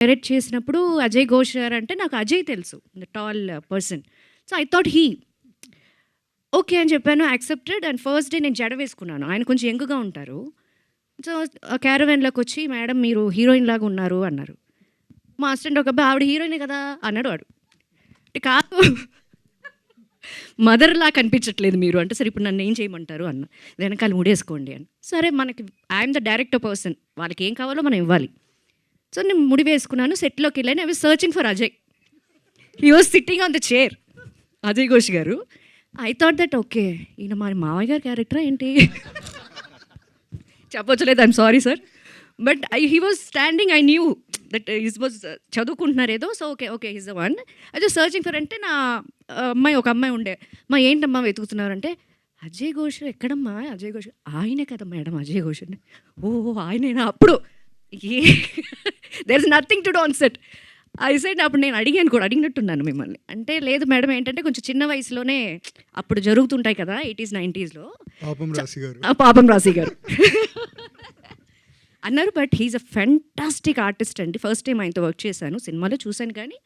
Direct చేసినప్పుడు అజయ్ ఘోష్ గారు అంటే నాకు అజయ్ తెలుసు, the tall person. So I thought okay అని చెప్పాను, యాక్సెప్టెడ్. అండ్ ఫస్ట్ డే నేను జడ వేసుకున్నాను, ఆయన కొంచెం యంగ్గా ఉంటారు. సో క్యారవెన్లోకి వచ్చి, మేడం మీరు హీరోయిన్ లాగా ఉన్నారు అన్నారు. మా అసిస్టెంట్ ఒక అబ్బాయి, ఆవిడ హీరోయినే కదా అన్నాడు. వాడు అంటే కాదు, మదర్లా కనిపించట్లేదు మీరు అంటే. సరే ఇప్పుడు నన్ను ఏం చేయమంటారు అన్న. వెనకాల ముడేసుకోండి అని. సరే మనకి ఐఎమ్ ద డైరెక్టర్ పర్సన్, వాళ్ళకి ఏం కావాలో మనం ఇవ్వాలి. సో నేను ముడి వేసుకున్నాను, సెట్లోకి వెళ్ళాను. I was searching for Ajay. He was sitting on the chair, Ajay Ghosh garu. I thought that okay, ఈయన మా మావయ్య గారి క్యారెక్టరా ఏంటి చెప్పొచ్చలేదు, I'm sorry sir. But he was standing, I knew that is was చదువుకుంటున్నారు ఏదో. So okay okay is the one. అయితే సర్చింగ్ ఫర్ అంటే నా ఒక అమ్మాయి ఉండే, మా ఏంటమ్మా వెతుకుతున్నారంటే, అజయ్ ఘోష్ ఎక్కడమ్మా అజయ్ ఘోష్, ఆయనే కదా మేడం అజయ్ ఘోష్ అంటే. ఓ ఆయనేనా? అప్పుడు there is nothing to do on set. I said అప్పుడు నేను అడిగాను కూడా, అడిగినట్టున్నాను మిమ్మల్ని అంటే. లేదు మేడం, ఏంటంటే కొంచెం చిన్న వయసులోనే అప్పుడు జరుగుతుంటాయి కదా 80s 90sలో, పాపం రాశి గారు అన్నారు. But he's a fantastic artist అండి. ఫస్ట్ టైం ఆయనతో వర్క్ చేశాను, సినిమాలో చూశాను కానీ